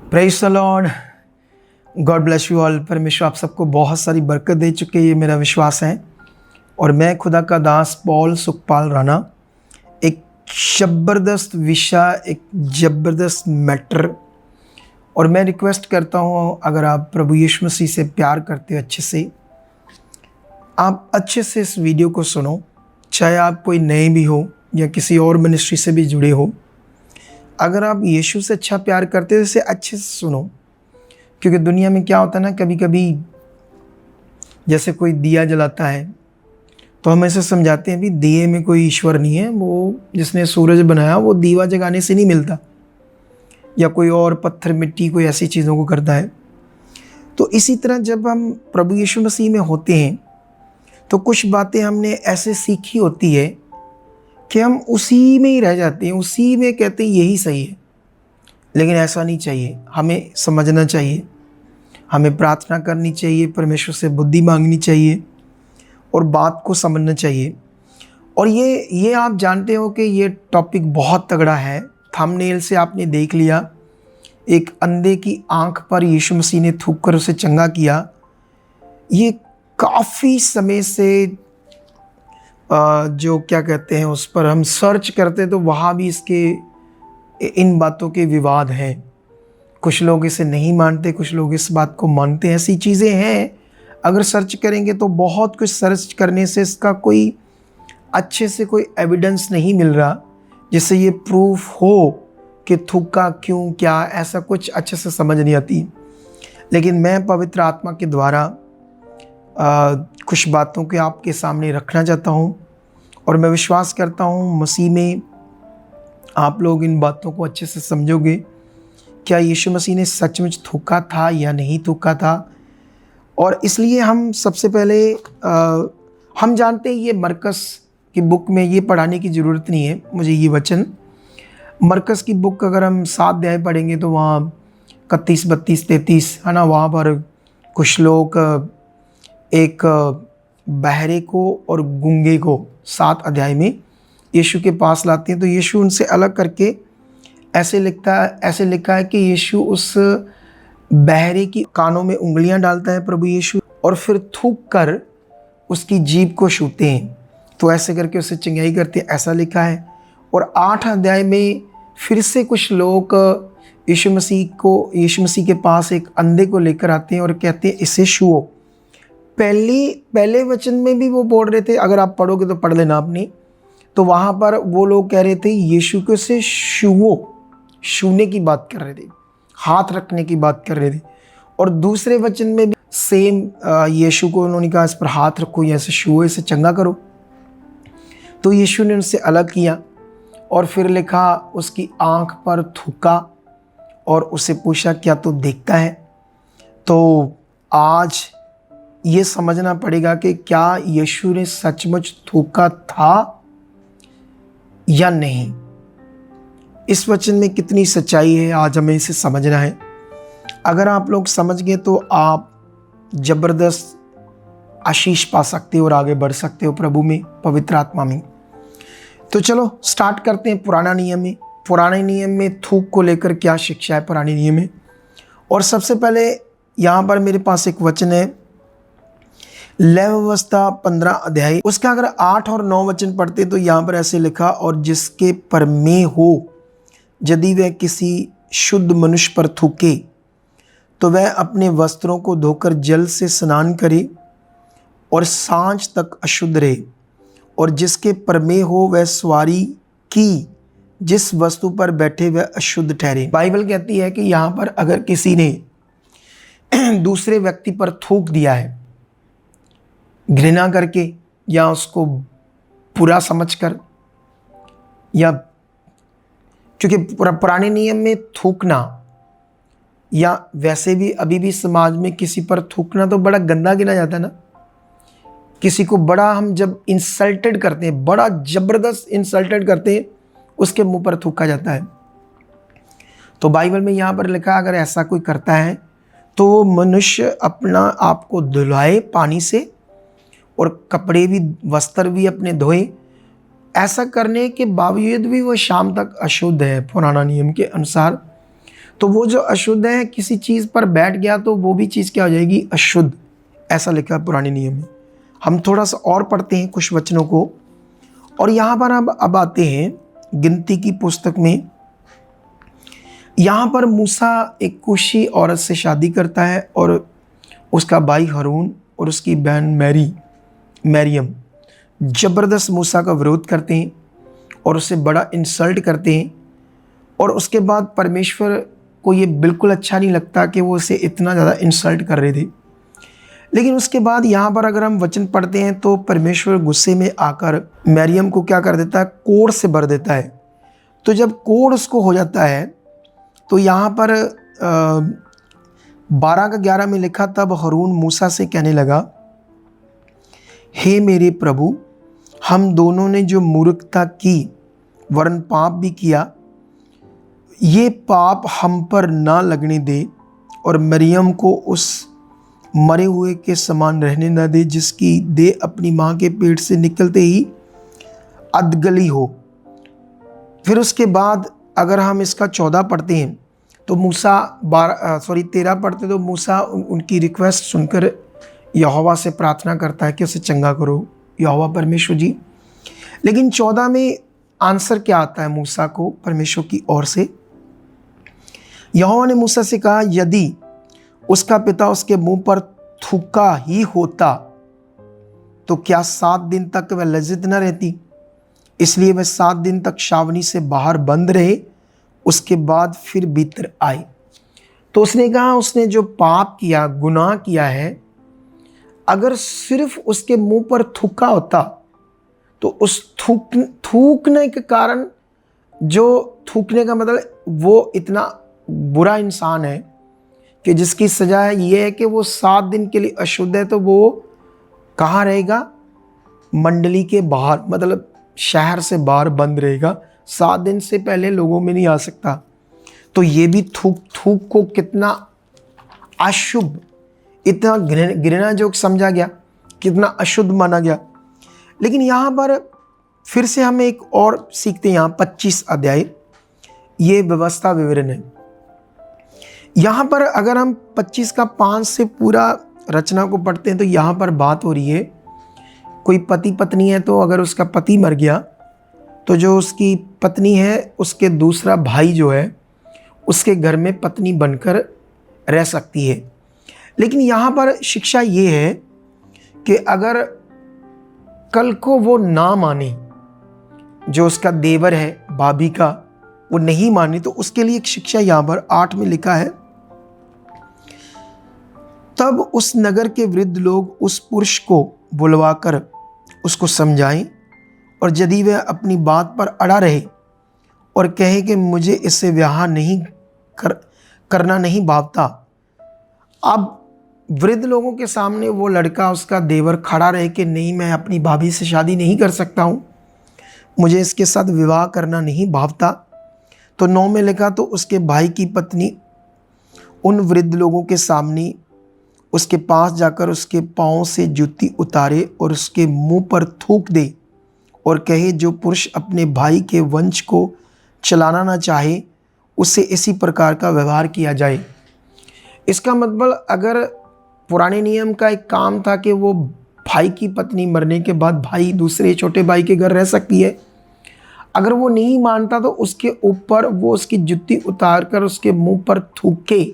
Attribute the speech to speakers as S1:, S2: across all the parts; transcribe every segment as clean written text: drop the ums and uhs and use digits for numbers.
S1: Praise the Lord, God bless you all. परमेश्वर आप सबको बहुत सारी बरकत दे चुके, ये मेरा विश्वास है। और मैं खुदा का दास पॉल सुखपाल राणा, एक ज़बरदस्त विषय, एक ज़बरदस्त मैटर। और मैं रिक्वेस्ट करता हूँ, अगर आप प्रभु यीशु मसीह से प्यार करते हो अच्छे से, आप अच्छे से इस वीडियो को सुनो। चाहे आप कोई नए भी हो या किसी और मिनिस्ट्री से भी जुड़े हो, अगर आप यीशु से अच्छा प्यार करते हो इसे अच्छे से सुनो। क्योंकि दुनिया में क्या होता है ना, कभी कभी जैसे कोई दिया जलाता है तो हम ऐसे समझाते हैं भी दिए में कोई ईश्वर नहीं है, वो जिसने सूरज बनाया वो दीवा जगाने से नहीं मिलता, या कोई और पत्थर मिट्टी कोई ऐसी चीज़ों को करता है। तो इसी तरह जब हम प्रभु यीशु मसीह में होते हैं तो कुछ बातें हमने ऐसे सीखी होती है कि हम उसी में ही रह जाते हैं, उसी में कहते हैं यही सही है। लेकिन ऐसा नहीं चाहिए, हमें समझना चाहिए, हमें प्रार्थना करनी चाहिए, परमेश्वर से बुद्धि मांगनी चाहिए और बात को समझना चाहिए। और ये आप जानते हो कि ये टॉपिक बहुत तगड़ा है। थंबनेल से आपने देख लिया, एक अंधे की आंख पर यीशु मसीह ने थूक कर उसे चंगा किया। ये काफ़ी समय से जो क्या कहते हैं उस पर हम सर्च करते तो वहाँ भी इसके इन बातों के विवाद हैं। कुछ लोग इसे नहीं मानते, कुछ लोग इस बात को मानते हैं। ऐसी चीज़ें हैं, अगर सर्च करेंगे तो बहुत कुछ सर्च करने से इसका कोई अच्छे से कोई एविडेंस नहीं मिल रहा जिससे ये प्रूफ हो कि थूका क्यों, क्या, ऐसा कुछ अच्छे से समझ नहीं आती। लेकिन मैं पवित्र आत्मा के द्वारा कुछ बातों के आपके सामने रखना चाहता हूँ और मैं विश्वास करता हूँ मसीह में आप लोग इन बातों को अच्छे से समझोगे। क्या यीशु मसीह ने सचमुच थूका था या नहीं थूका था? और इसलिए हम सबसे पहले हम जानते हैं, ये मरकस की बुक में ये पढ़ाने की ज़रूरत नहीं है मुझे। ये वचन मरकस की बुक अगर हम 7 अध्याय पढ़ेंगे तो वहाँ 31, 32, 33 है ना, वहाँ पर कुछ लोग एक बहरे को और गूंगे को 7 अध्याय में यीशु के पास लाते हैं। तो यीशु उनसे अलग करके ऐसे लिखा है कि यीशु उस बहरे की कानों में उंगलियां डालता है प्रभु यीशु, और फिर थूक कर उसकी जीभ को छूते हैं। तो ऐसे करके उसे चंगाई करते हैं, ऐसा लिखा है। और 8 अध्याय में फिर से कुछ लोग यीशु मसीह के पास एक अंधे को लेकर आते हैं और कहते हैं इसे छुओ। पहले वचन में भी वो बोल रहे थे, अगर आप पढ़ोगे तो पढ़ लेना अपनी, तो वहाँ पर वो लोग कह रहे थे यीशु को से छूने की बात कर रहे थे, हाथ रखने की बात कर रहे थे। और दूसरे वचन में भी सेम यीशु को उन्होंने कहा इस पर हाथ रखो या इसे छुओ, इसे चंगा करो। तो यीशु ने उनसे अलग किया और फिर लिखा उसकी आंख पर थूका और उसे पूछा क्या तू देखता है? तो आज ये समझना पड़ेगा कि क्या यीशु ने सचमुच थूका था या नहीं। इस वचन में कितनी सच्चाई है, आज हमें इसे समझना है। अगर आप लोग समझ गए तो आप ज़बरदस्त आशीष पा सकते हो और आगे बढ़ सकते हो प्रभु में, पवित्र आत्मा में। तो चलो स्टार्ट करते हैं पुराने नियम में थूक को लेकर क्या शिक्षा है पुराने नियम में। और सबसे पहले यहाँ पर मेरे पास एक वचन है, लेवी व्यवस्था 15 अध्याय, उसका अगर 8 और 9 वचन पढ़ते तो यहाँ पर ऐसे लिखा, और जिसके पर में हो यदि वह किसी शुद्ध मनुष्य पर थूके तो वह अपने वस्त्रों को धोकर जल से स्नान करे और सांझ तक अशुद्ध रहे। और जिसके पर में हो वह सवारी की जिस वस्तु पर बैठे वह अशुद्ध ठहरे। बाइबल कहती है कि यहाँ पर अगर किसी ने दूसरे व्यक्ति पर थूक दिया है घृणा करके या उसको बुरा समझकर, या क्योंकि पुराने नियम में थूकना या वैसे भी अभी भी समाज में किसी पर थूकना तो बड़ा गंदा गिना जाता है ना। किसी को बड़ा हम जब इंसल्टेड करते हैं, बड़ा ज़बरदस्त इंसल्टेड करते हैं, उसके मुंह पर थूका जाता है। तो बाइबल में यहाँ पर लिखा अगर ऐसा कोई करता है तो वो मनुष्य अपना आप को धुलाए पानी से और कपड़े भी, वस्त्र भी अपने धोए। ऐसा करने के बावजूद भी वो शाम तक अशुद्ध है पुराना नियम के अनुसार। तो वो जो अशुद्ध है किसी चीज़ पर बैठ गया तो वो भी चीज़ क्या हो जाएगी, अशुद्ध। ऐसा लिखा है पुराने नियम में। हम थोड़ा सा और पढ़ते हैं कुछ वचनों को, और यहाँ पर अब आते हैं गिनती की पुस्तक में। यहाँ पर मूसा एक कुशी औरत से शादी करता है और उसका भाई हारून और उसकी बहन मरियम ज़बरदस्त मूसा का विरोध करते हैं और उसे बड़ा इंसल्ट करते हैं। और उसके बाद परमेश्वर को ये बिल्कुल अच्छा नहीं लगता कि वो उसे इतना ज़्यादा इंसल्ट कर रहे थे। लेकिन उसके बाद यहाँ पर अगर हम वचन पढ़ते हैं तो परमेश्वर गुस्से में आकर मरियम को क्या कर देता है, कोढ़ से भर देता है। तो जब कोढ़ उसको हो जाता है तो यहाँ पर 12:11 में लिखा, तब हारून मूसा से कहने लगा, हे मेरे प्रभु, हम दोनों ने जो मूर्खता की वरन पाप भी किया, ये पाप हम पर ना लगने दे और मरियम को उस मरे हुए के समान रहने न दे जिसकी देह अपनी माँ के पेट से निकलते ही अधगली हो। फिर उसके बाद अगर हम इसका 14 पढ़ते हैं तो मूसा 13 पढ़ते तो मूसा उनकी रिक्वेस्ट सुनकर यहोवा से प्रार्थना करता है कि उसे चंगा करो यहोवा परमेश्वर जी। लेकिन 14 में आंसर क्या आता है मूसा को परमेश्वर की ओर से? यहोवा ने मूसा से कहा, यदि उसका पिता उसके मुंह पर थूका ही होता तो क्या 7 दिन तक वह लज्जित न रहती? इसलिए वह 7 दिन तक छावनी से बाहर बंद रहे, उसके बाद फिर भीतर आए। तो उसने कहा उसने जो पाप किया, गुनाह किया है, अगर सिर्फ उसके मुंह पर थूका होता तो उस थूकने के कारण, जो थूकने का मतलब वो इतना बुरा इंसान है कि जिसकी सजा ये है कि वो 7 दिन के लिए अशुद्ध है, तो वो कहाँ रहेगा? मंडली के बाहर, मतलब शहर से बाहर बंद रहेगा। 7 दिन से पहले लोगों में नहीं आ सकता। तो ये भी थूक को कितना अशुभ, इतना घृणाजोग समझा गया, कितना अशुद्ध माना गया। लेकिन यहाँ पर फिर से हम एक और सीखते हैं। यहाँ 25 अध्याय ये व्यवस्था विवरण है। यहाँ पर अगर हम 25 का 5 से पूरा रचना को पढ़ते हैं तो यहाँ पर बात हो रही है, कोई पति पत्नी है तो अगर उसका पति मर गया तो जो उसकी पत्नी है उसके दूसरा भाई जो है उसके घर में पत्नी बनकर रह सकती है। लेकिन यहाँ पर शिक्षा ये है कि अगर कल को वो ना माने, जो उसका देवर है भाभी का, वो नहीं माने, तो उसके लिए एक शिक्षा यहाँ पर 8 में लिखा है, तब उस नगर के वृद्ध लोग उस पुरुष को बुलवाकर उसको समझाएं, और यदि वह अपनी बात पर अड़ा रहे और कहे कि मुझे इससे ब्याह नहीं करना नहीं भावता, अब वृद्ध लोगों के सामने वो लड़का, उसका देवर खड़ा रहे कि नहीं, मैं अपनी भाभी से शादी नहीं कर सकता हूँ, मुझे इसके साथ विवाह करना नहीं भावता, तो 9 में लिखा, तो उसके भाई की पत्नी उन वृद्ध लोगों के सामने उसके पास जाकर उसके पाँव से जूती उतारे और उसके मुंह पर थूक दे और कहे, जो पुरुष अपने भाई के वंश को चलाना ना चाहे उससे इसी प्रकार का व्यवहार किया जाए। इसका मतलब अगर पुराने नियम का एक काम था कि वो भाई की पत्नी मरने के बाद भाई दूसरे छोटे भाई के घर रह सकती है, अगर वो नहीं मानता तो उसके ऊपर वो उसकी जुत्ती उतार कर उसके मुंह पर थूके,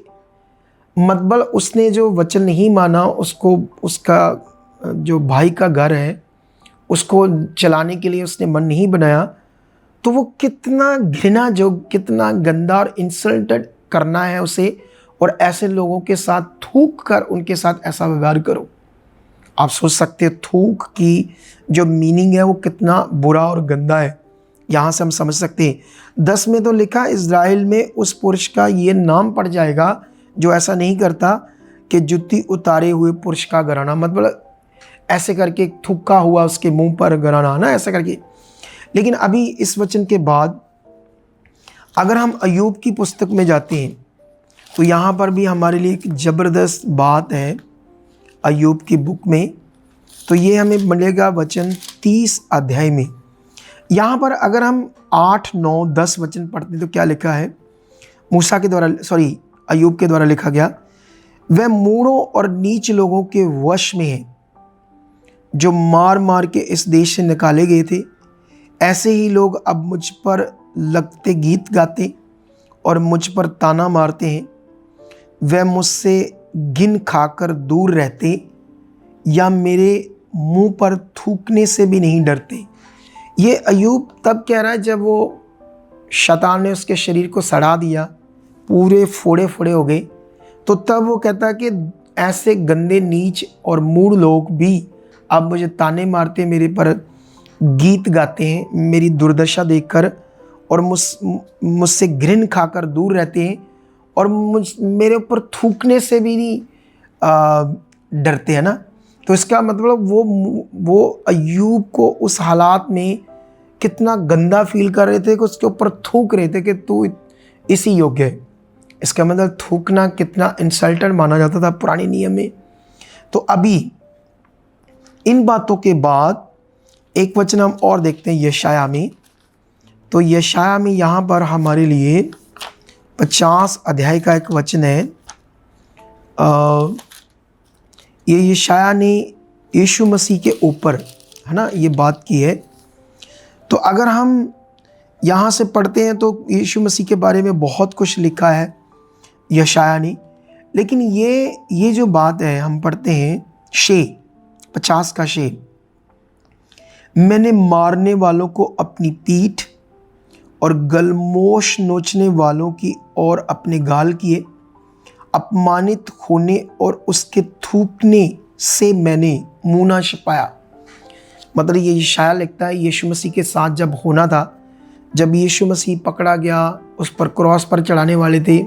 S1: मतलब उसने जो वचन नहीं माना, उसको उसका जो भाई का घर है उसको चलाने के लिए उसने मन नहीं बनाया, तो वो कितना घृणा, जो कितना गंदा और इंसल्टेड करना है उसे, और ऐसे लोगों के साथ थूक कर उनके साथ ऐसा व्यवहार करो। आप सोच सकते हो थूक की जो मीनिंग है वो कितना बुरा और गंदा है, यहाँ से हम समझ सकते हैं। 10 में तो लिखा, इज़राइल में उस पुरुष का ये नाम पड़ जाएगा जो ऐसा नहीं करता कि जुत्ती उतारे हुए पुरुष का घराना, मतलब ऐसे करके थूका हुआ उसके मुंह पर घराना ना, ऐसा करके। लेकिन अभी इस वचन के बाद अगर हम अय्यूब की पुस्तक में जाते हैं तो यहाँ पर भी हमारे लिए एक ज़बरदस्त बात है अय्यूब की बुक में। तो ये हमें मिलेगा वचन 30 अध्याय में। यहाँ पर अगर हम 8, 9, 10 वचन पढ़ते हैं तो क्या लिखा है, मूसा के द्वारा अय्यूब के द्वारा लिखा गया, वह मूढ़ों और नीच लोगों के वश में है जो मार मार के इस देश से निकाले गए थे। ऐसे ही लोग अब मुझ पर लगते गीत गाते और मुझ पर ताना मारते हैं। वह मुझसे गिन खाकर दूर रहते या मेरे मुंह पर थूकने से भी नहीं डरते। ये अय्यूब तब कह रहा है जब वो शैतान ने उसके शरीर को सड़ा दिया, पूरे फोड़े फोड़े हो गए, तो तब वो कहता है कि ऐसे गंदे नीच और मूढ़ लोग भी अब मुझे ताने मारते, मेरे पर गीत गाते हैं मेरी दुर्दशा देखकर, और मुझसे घृण खाकर दूर रहते हैं और मेरे ऊपर थूकने से भी नहीं डरते हैं ना। तो इसका मतलब वो अय्यूब को उस हालात में कितना गंदा फील कर रहे थे कि उसके ऊपर थूक रहे थे कि तू इसी योग्य है। इसका मतलब थूकना कितना इंसल्टेड माना जाता था पुराने नियम में। तो अभी इन बातों के बाद एक वचन हम और देखते हैं यशाया में। तो यशाया में यहाँ पर हमारे लिए 50 अध्याय का एक वचन है। ये यशाया ने यीशु मसीह के ऊपर, है ना, ये बात की है। तो अगर हम यहाँ से पढ़ते हैं तो यीशु मसीह के बारे में बहुत कुछ लिखा है यशाया ने, लेकिन ये जो बात है हम पढ़ते हैं 50 का शेर, मैंने मारने वालों को अपनी पीठ और गलमोश नोचने वालों की ओर अपने गाल किए, अपमानित होने और उसके थूकने से मैंने मुँह ना छिपाया। मतलब ये यशाया लिखता है यीशु मसीह के साथ जब होना था, जब यीशु मसीह पकड़ा गया, उस पर क्रॉस पर चढ़ाने वाले थे,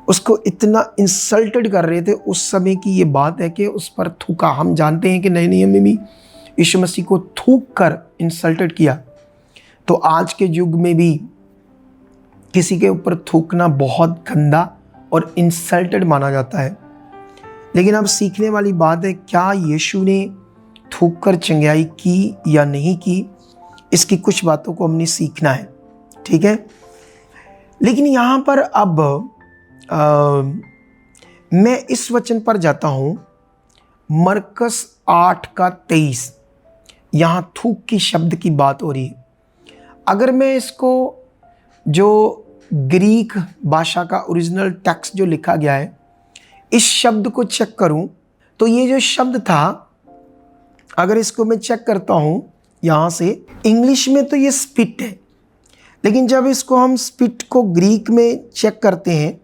S1: उसको इतना इंसल्टेड कर रहे थे, उस समय की ये बात है कि उस पर थूका। हम जानते हैं कि नए नियम में भी यीशु मसीह को थूक कर इंसल्टेड किया। तो आज के युग में भी किसी के ऊपर थूकना बहुत गंदा और इंसल्टेड माना जाता है। लेकिन अब सीखने वाली बात है, क्या यीशु ने थूक कर चंगाई की या नहीं की, इसकी कुछ बातों को हमने सीखना है, ठीक है। लेकिन यहाँ पर अब मैं इस वचन पर जाता हूँ, मरकस 8 का 23। यहाँ थूक की शब्द की बात हो रही है। अगर मैं इसको जो ग्रीक भाषा का ओरिजिनल टेक्स्ट जो लिखा गया है, इस शब्द को चेक करूं तो ये जो शब्द था, अगर इसको मैं चेक करता हूं यहाँ से, इंग्लिश में तो ये स्पिट है, लेकिन जब इसको हम स्पिट को ग्रीक में चेक करते हैं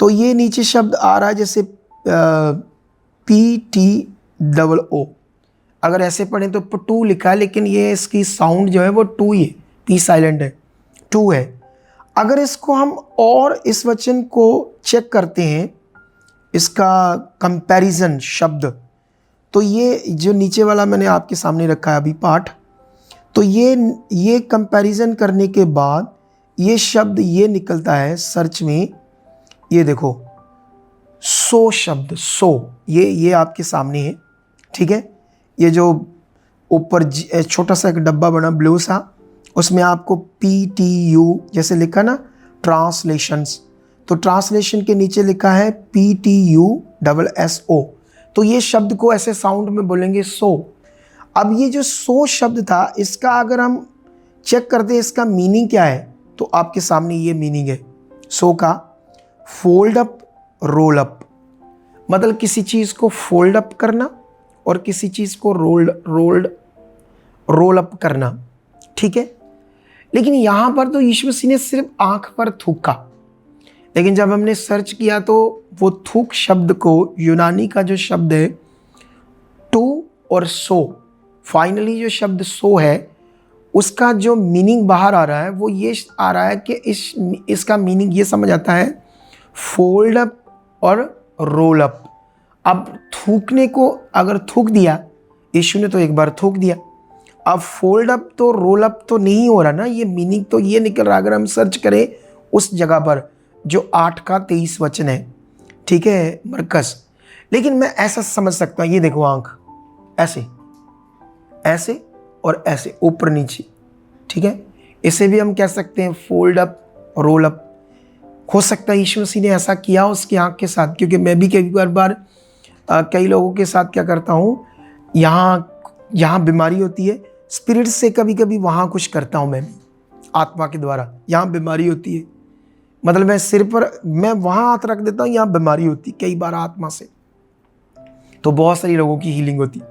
S1: तो ये नीचे शब्द आ रहा है जैसे PTOO। अगर ऐसे पढ़ें तो टू लिखा है, लेकिन ये इसकी साउंड जो है वो टू ही है, पी साइलेंट है, टू है। अगर इसको हम और इस वचन को चेक करते हैं, इसका कंपैरिजन शब्द, तो ये जो नीचे वाला मैंने आपके सामने रखा है अभी पाठ, तो ये कंपैरिजन करने के बाद ये शब्द ये निकलता है सर्च में, ये देखो सो शब्द, सो, ये आपके सामने है, ठीक है। ये जो ऊपर छोटा सा एक डब्बा बना ब्लू सा, उसमें आपको PTU जैसे लिखा ना ट्रांसलेशंस, तो ट्रांसलेशन के नीचे लिखा है PTUSSO। तो ये शब्द को ऐसे साउंड में बोलेंगे सो। अब ये जो सो शब्द था, इसका अगर हम चेक करते हैं इसका मीनिंग क्या है, तो आपके सामने ये मीनिंग है सो का, फोल्ड अप, रोल अप। मतलब किसी चीज़ को फोल्ड अप करना और किसी चीज़ को रोल अप करना, ठीक है। लेकिन यहाँ पर तो यीशु मसीह ने सिर्फ आँख पर थूका, लेकिन जब हमने सर्च किया तो वो थूक शब्द को, यूनानी का जो शब्द है टू और सो, फाइनली जो शब्द सो है, उसका जो मीनिंग बाहर आ रहा है वो ये आ रहा है कि इसका मीनिंग ये समझ आता है फोल्ड अप और रोल अप। अब थूकने को अगर थूक दिया, यीशु ने तो एक बार थूक दिया, अब फोल्ड अप तो रोल अप तो नहीं हो रहा ना, ये मीनिंग तो ये निकल रहा अगर हम सर्च करें उस जगह पर जो 8 का 23 वचन है, ठीक है, मरकस। लेकिन मैं ऐसा समझ सकता हूँ, ये देखो आंख ऐसे ऐसे और ऐसे ऊपर नीचे, ठीक है, इसे भी हम कह सकते हैं फोल्ड अप रोल अप। हो सकता है यीशु मसीह ने ऐसा किया उसकी आँख के साथ, क्योंकि मैं भी कई बार कई लोगों के साथ क्या करता हूँ, यहाँ बीमारी होती है, स्पिरिट से कभी कभी वहाँ कुछ करता हूँ मैं भी, आत्मा के द्वारा। यहाँ बीमारी होती है, मतलब मैं सिर पर मैं वहाँ हाथ रख देता हूँ, यहाँ बीमारी होती कई बार आत्मा से, तो बहुत सारी लोगों की हीलिंग होती।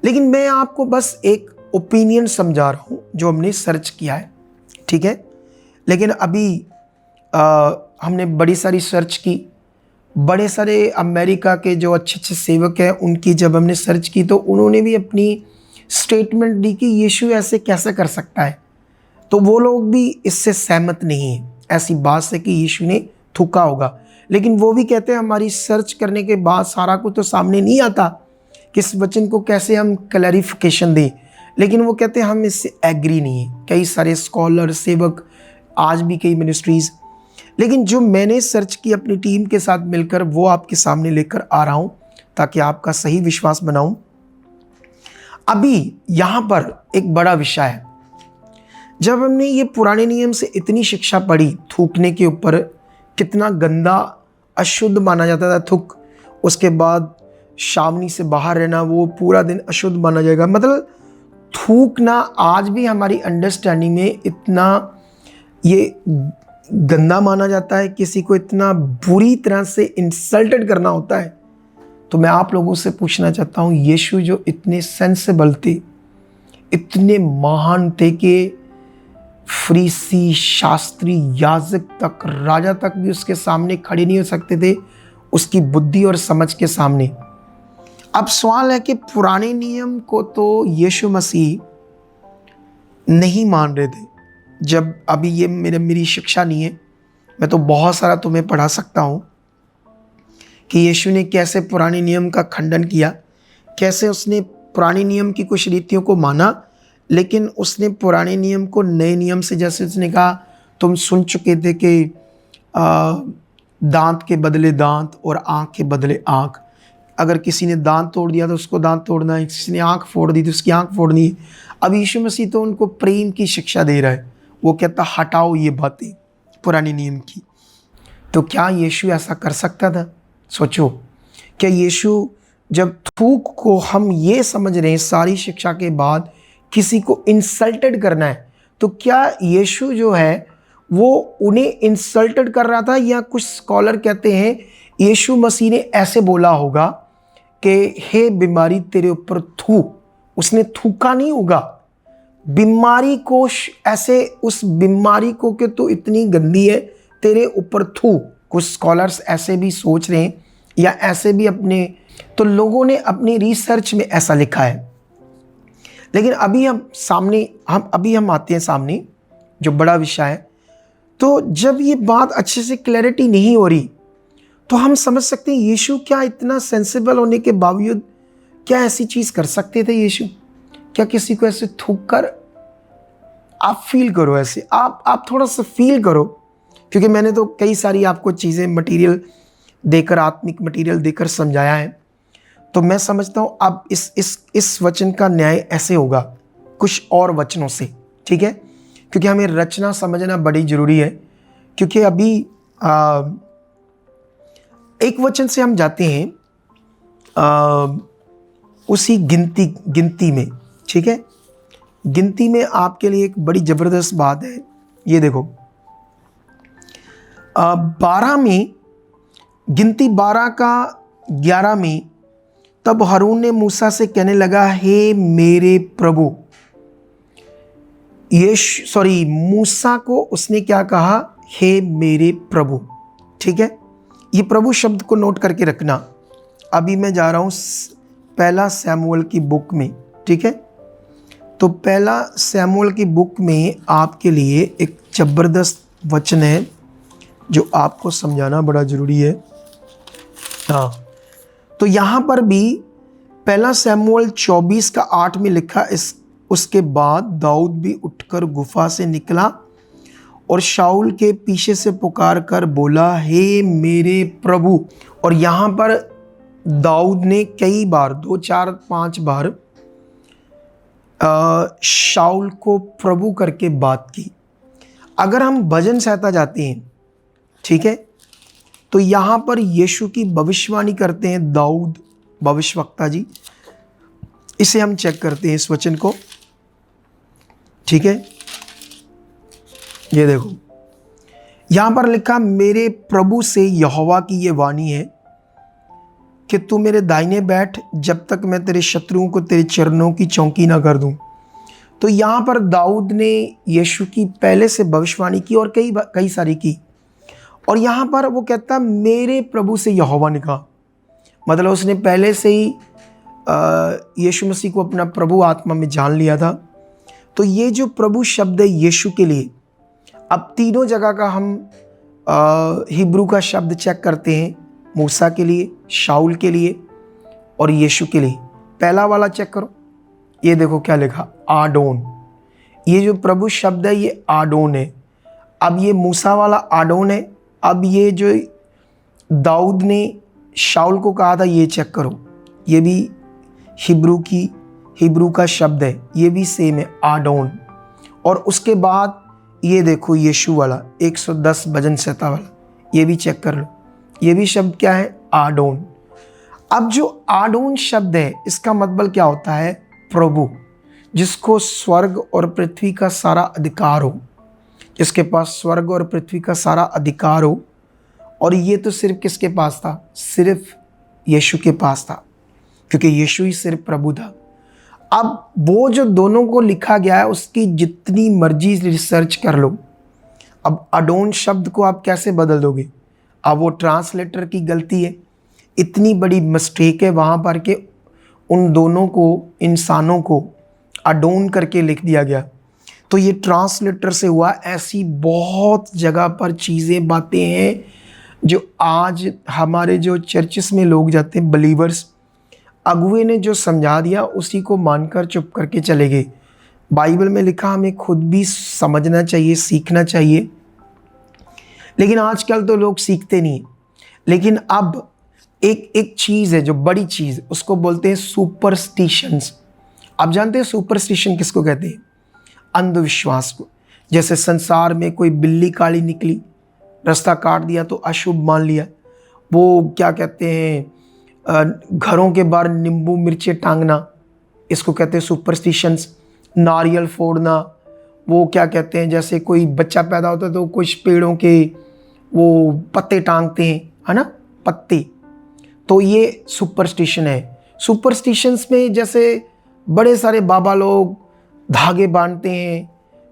S1: लेकिन मैं आपको बस एक ओपिनियन समझा रहा हूँ जो हमने सर्च किया है, ठीक है। लेकिन अभी हमने बड़ी सारी सर्च की, बड़े सारे अमेरिका के जो अच्छे अच्छे सेवक हैं उनकी जब हमने सर्च की तो उन्होंने भी अपनी स्टेटमेंट दी कि यीशु ऐसे कैसे कर सकता है। तो वो लोग भी इससे सहमत नहीं हैं ऐसी बात से कि यीशु ने थूका होगा। लेकिन वो भी कहते हैं हमारी सर्च करने के बाद सारा कुछ तो सामने नहीं आता कि इस वचन को कैसे हम क्लैरिफिकेशन दें, लेकिन वो कहते हैं हम इससे एग्री नहीं है। कई सारे स्कॉलर, सेवक, आज भी कई मिनिस्ट्रीज़, लेकिन जो मैंने सर्च की अपनी टीम के साथ मिलकर वो आपके सामने लेकर आ रहा हूँ ताकि आपका सही विश्वास बनाऊं। अभी यहाँ पर एक बड़ा विषय है, जब हमने ये पुराने नियम से इतनी शिक्षा पढ़ी, थूकने के ऊपर कितना गंदा अशुद्ध माना जाता था थूक, उसके बाद शामनी से बाहर रहना, वो पूरा दिन अशुद्ध माना जाएगा। मतलब थूकना आज भी हमारी अंडरस्टैंडिंग में इतना ये गंदा माना जाता है, किसी को इतना बुरी तरह से इंसल्टेड करना होता है। तो मैं आप लोगों से पूछना चाहता हूँ, यीशु जो इतने सेंसिबल थे, इतने महान थे कि फरीसी, शास्त्री, याजक तक, राजा तक भी उसके सामने खड़े नहीं हो सकते थे, उसकी बुद्धि और समझ के सामने। अब सवाल है कि पुराने नियम को तो यीशु मसीह नहीं मान रहे थे। जब अभी ये मेरी शिक्षा नहीं है, मैं तो बहुत सारा तुम्हें पढ़ा सकता हूँ कि यीशु ने कैसे पुराने नियम का खंडन किया, कैसे उसने पुराने नियम की कुछ रीतियों को माना, लेकिन उसने पुराने नियम को नए नियम से, जैसे उसने कहा तुम सुन चुके थे कि दांत के बदले दांत और आँख के बदले आँख, अगर किसी ने दांत तोड़ दिया तो उसको दांत तोड़ना है, किसी ने आँख फोड़ दी तो उसकी आँख फोड़नी है। अब यीशु मसीह तो उनको प्रेम की शिक्षा दे रहा है, वो कहता हटाओ ये बातें पुराने नियम की। तो क्या यीशु ऐसा कर सकता था? सोचो, क्या यीशु जब थूक को हम ये समझ रहे हैं सारी शिक्षा के बाद किसी को इंसल्टेड करना है, तो क्या यीशु जो है वो उन्हें इंसल्टेड कर रहा था? या कुछ स्कॉलर कहते हैं यीशु मसीह ने ऐसे बोला होगा कि हे बीमारी तेरे ऊपर थू, उसने थूका नहीं होगा बीमारी को, ऐसे उस बीमारी को कि तू इतनी गंदी है तेरे ऊपर थू। कुछ स्कॉलर्स ऐसे भी सोच रहे हैं या ऐसे भी अपने, तो लोगों ने अपनी रिसर्च में ऐसा लिखा है। लेकिन अभी हम आते हैं सामने जो बड़ा विषय है। तो जब ये बात अच्छे से क्लैरिटी नहीं हो रही तो हम समझ सकते हैं यीशु क्या इतना सेंसिबल होने के बावजूद क्या ऐसी चीज़ कर सकते थे यीशु? क्या किसी को ऐसे थूक कर, आप फील करो ऐसे, आप थोड़ा सा फील करो, क्योंकि मैंने तो कई सारी आपको चीज़ें मटेरियल देकर, आत्मिक मटेरियल देकर समझाया है। तो मैं समझता हूँ अब इस वचन का न्याय ऐसे होगा कुछ और वचनों से, ठीक है, क्योंकि हमें रचना समझना बड़ी ज़रूरी है। क्योंकि अभी एक वचन से हम जाते हैं उसी गिनती में, ठीक है। गिनती में आपके लिए एक बड़ी ज़बरदस्त बात है, ये देखो 12 में, गिनती 12 का 11 में, तब हारून ने मूसा से कहने लगा, हे मेरे प्रभु। मूसा को उसने क्या कहा? हे मेरे प्रभु, ठीक है। ये प्रभु शब्द को नोट करके रखना। अभी मैं जा रहा हूँ पहला सैमुअल की बुक में, ठीक है। तो पहला सैमुअल की बुक में आपके लिए एक ज़बरदस्त वचन है जो आपको समझाना बड़ा ज़रूरी है। हाँ, तो यहाँ पर भी पहला सैमुअल 24 का 8 में लिखा, उसके बाद दाऊद भी उठकर गुफा से निकला और शाऊल के पीछे से पुकार कर बोला, हे मेरे प्रभु। और यहाँ पर दाऊद ने कई बार, 2, 4, 5 बार शाऊल को प्रभु करके बात की। अगर हम भजन संहिता जाते हैं, ठीक है। तो यहाँ पर यीशु की भविष्यवाणी करते हैं दाऊद भविष्यवक्ता जी। इसे हम चेक करते हैं इस वचन को, ठीक है। ये देखो यहाँ पर लिखा, मेरे प्रभु से यहोवा की ये वाणी है कि तू मेरे दाहिने बैठ जब तक मैं तेरे शत्रुओं को तेरे चरणों की चौकी ना कर दूं। तो यहाँ पर दाऊद ने यीशु की पहले से भविष्यवाणी की और कई सारी की, और यहाँ पर वो कहता मेरे प्रभु से यहोवा ने कहा, मतलब उसने पहले से ही यीशु मसीह को अपना प्रभु आत्मा में जान लिया था। तो ये जो प्रभु शब्द है यीशु के लिए, अब तीनों जगह का हम हिब्रू का शब्द चेक करते हैं, मूसा के लिए, शाऊल के लिए और यीशु के लिए। पहला वाला चेक करो, ये देखो क्या लिखा, आडोन। ये जो प्रभु शब्द है ये आडोन है। अब ये मूसा वाला आडोन है। अब ये जो दाऊद ने शाऊल को कहा था ये चेक करो, ये भी हिब्रू का शब्द है, ये भी सेम है, आडोन। और उसके बाद ये देखो यीशु वाला 110 भजन संहिता वाला, ये भी चेक कर लो, ये भी शब्द क्या है, आडोन। अब जो आडोन शब्द है इसका मतलब क्या होता है, प्रभु, जिसको स्वर्ग और पृथ्वी का सारा अधिकार हो, जिसके पास स्वर्ग और पृथ्वी का सारा अधिकार हो। और ये तो सिर्फ किसके पास था, सिर्फ यीशु के पास था, क्योंकि यीशु ही सिर्फ प्रभु था। अब वो जो दोनों को लिखा गया है उसकी जितनी मर्जी रिसर्च कर लो, अब अडोन शब्द को आप कैसे बदल दोगे। अब वो ट्रांसलेटर की गलती है, इतनी बड़ी मिस्टेक है वहाँ पर कि उन दोनों को, इंसानों को अडोन करके लिख दिया गया। तो ये ट्रांसलेटर से हुआ। ऐसी बहुत जगह पर चीज़ें, बातें हैं जो आज हमारे जो चर्चिस में लोग जाते हैं, बिलीवर्स, अगुए ने जो समझा दिया उसी को मानकर चुप करके चले गए। बाइबल में लिखा हमें खुद भी समझना चाहिए, सीखना चाहिए, लेकिन आजकल तो लोग सीखते नहीं। लेकिन अब एक चीज़ है जो बड़ी चीज़, उसको बोलते हैं सुपरस्टिशंस। आप जानते हैं सुपरस्टिशन किसको कहते हैं, अंधविश्वास को। जैसे संसार में कोई बिल्ली काली निकली, रास्ता काट दिया तो अशुभ मान लिया। वो क्या कहते हैं, घरों के बाहर नींबू मिर्चे टांगना, इसको कहते हैं सुपरस्टिशंस। नारियल फोड़ना, वो क्या कहते हैं, जैसे कोई बच्चा पैदा होता है तो कुछ पेड़ों के वो पत्ते टांगते हैं, है ना, पत्ते। तो ये सुपरस्टिशन है। सुपरस्टिशंस में जैसे बड़े सारे बाबा लोग धागे बांधते हैं,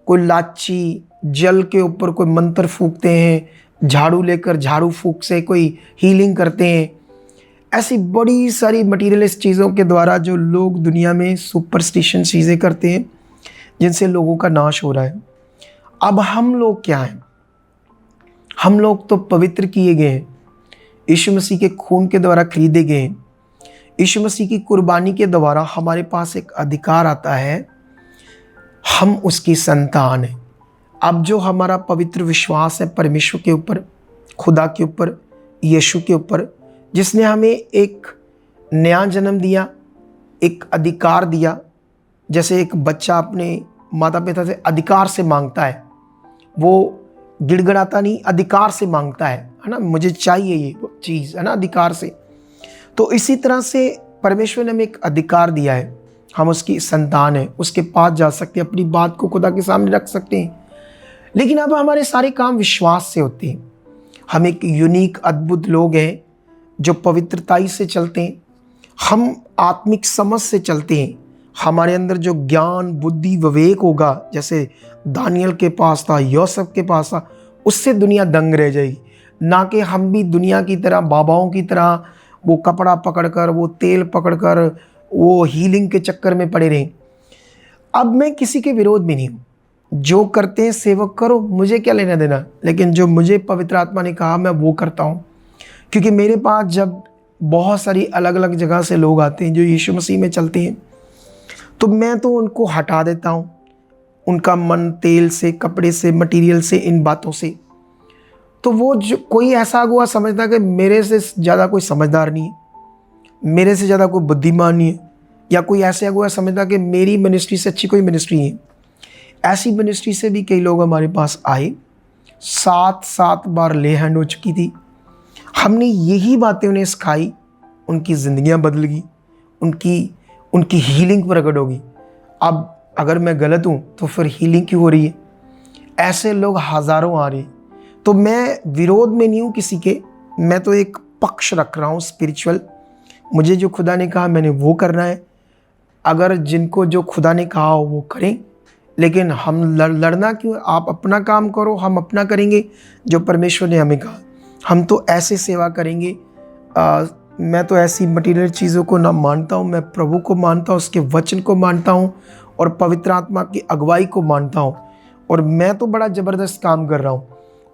S1: कोई लाची, जल के ऊपर कोई मंत्र फूकते हैं, झाड़ू लेकर झाड़ू फूक से कोई हीलिंग करते हैं। ऐसी बड़ी सारी मटीरियलिस्ट चीज़ों के द्वारा जो लोग दुनिया में सुपरस्टिशन चीज़ें करते हैं, जिनसे लोगों का नाश हो रहा है। अब हम लोग क्या हैं, हम लोग तो पवित्र किए गए हैं, यीशु मसीह के खून के द्वारा खरीदे गए हैं। यीशु मसीह की कुर्बानी के द्वारा हमारे पास एक अधिकार आता है, हम उसकी संतान हैं। अब जो हमारा पवित्र विश्वास है परमेश्वर के ऊपर, खुदा के ऊपर, यीशु के ऊपर, जिसने हमें एक नया जन्म दिया, एक अधिकार दिया। जैसे एक बच्चा अपने माता पिता से अधिकार से मांगता है, वो गिड़गिड़ाता नहीं, अधिकार से मांगता है ना, मुझे चाहिए ये चीज़, है ना, अधिकार से। तो इसी तरह से परमेश्वर ने हमें एक अधिकार दिया है, हम उसकी संतान हैं, उसके पास जा सकते हैं, अपनी बात को खुदा के सामने रख सकते हैं। लेकिन अब हमारे सारे काम विश्वास से होते हैं। हम एक यूनिक अद्भुत लोग हैं जो पवित्रताई से चलते हैं, हम आत्मिक समझ से चलते हैं। हमारे अंदर जो ज्ञान, बुद्धि, विवेक होगा, जैसे दानियल के पास था, यूसुफ के पास था, उससे दुनिया दंग रह जाएगी। ना कि हम भी दुनिया की तरह, बाबाओं की तरह वो कपड़ा पकड़कर, वो तेल पकड़कर, वो हीलिंग के चक्कर में पड़े रहें। अब मैं किसी के विरोध में नहीं हूँ, जो करते हैं सेवक करो, मुझे क्या लेना देना। लेकिन जो मुझे पवित्र आत्मा ने कहा मैं वो करता हूँ, क्योंकि मेरे पास जब बहुत सारी अलग अलग जगह से लोग आते हैं जो यीशु मसीह में चलते हैं, तो मैं तो उनको हटा देता हूँ, उनका मन तेल से, कपड़े से, मटेरियल से, इन बातों से। तो वो जो कोई ऐसा अगुआ समझता है कि मेरे से ज़्यादा कोई समझदार नहीं है, मेरे से ज़्यादा कोई बुद्धिमान नहीं है, या कोई ऐसे अगुआ समझता कि मेरी मिनिस्ट्री से अच्छी कोई मिनिस्ट्री है। ऐसी मिनिस्ट्री से भी कई लोग हमारे पास आए 7 बार ले हैंड हो चुकी थी। हमने यही बातें उन्हें सिखाई, उनकी ज़िंदगियां बदल गई, उनकी हीलिंग प्रकट होगी। अब अगर मैं गलत हूँ तो फिर हीलिंग क्यों हो रही है? ऐसे लोग हज़ारों आ रहे हैं। तो मैं विरोध में नहीं हूँ किसी के, मैं तो एक पक्ष रख रहा हूँ स्पिरिचुअल। मुझे जो खुदा ने कहा मैंने वो करना है। अगर जिनको जो खुदा ने कहा हो वो करें, लेकिन हम लड़ना क्यों? आप अपना काम करो, हम अपना करेंगे जो परमेश्वर ने हमें कहा। हम तो ऐसे सेवा करेंगे। मैं तो ऐसी मटीरियल चीज़ों को ना मानता हूँ, मैं प्रभु को मानता हूँ, उसके वचन को मानता हूँ और पवित्र आत्मा की अगुवाई को मानता हूँ। और मैं तो बड़ा ज़बरदस्त काम कर रहा हूँ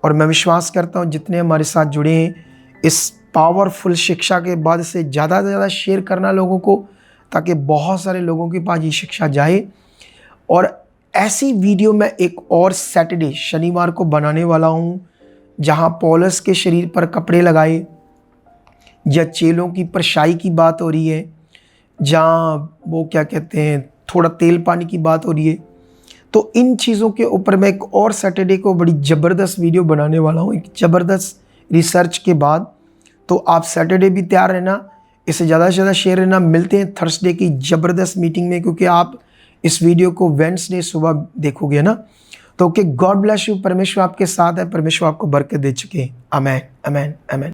S1: और मैं विश्वास करता हूँ जितने हमारे साथ जुड़े हैं इस पावरफुल शिक्षा के बाद से ज़्यादा से ज़्यादा शेयर करना लोगों को, ताकि बहुत सारे लोगों के पास ये शिक्षा जाए। और ऐसी वीडियो मैं एक और सैटरडे शनिवार को बनाने वाला हूँ, जहाँ पौलुस के शरीर पर कपड़े लगाए या चेलों की परछाई की बात हो रही है, जहाँ वो क्या कहते हैं थोड़ा तेल पानी की बात हो रही है। तो इन चीज़ों के ऊपर मैं एक और सैटरडे को बड़ी ज़बरदस्त वीडियो बनाने वाला हूँ, एक ज़बरदस्त रिसर्च के बाद। तो आप सैटरडे भी तैयार रहना, इसे ज़्यादा से ज़्यादा शेयर रहना। मिलते हैं थर्सडे की ज़बरदस्त मीटिंग में, क्योंकि आप इस वीडियो को वेडनेसडे सुबह देखोगे ना। तो ओके, गॉड ब्लेस यू। परमेश्वर आपके साथ है, परमेश्वर आपको बरकत दे चुके हैं। आमेन, आमेन, आमेन।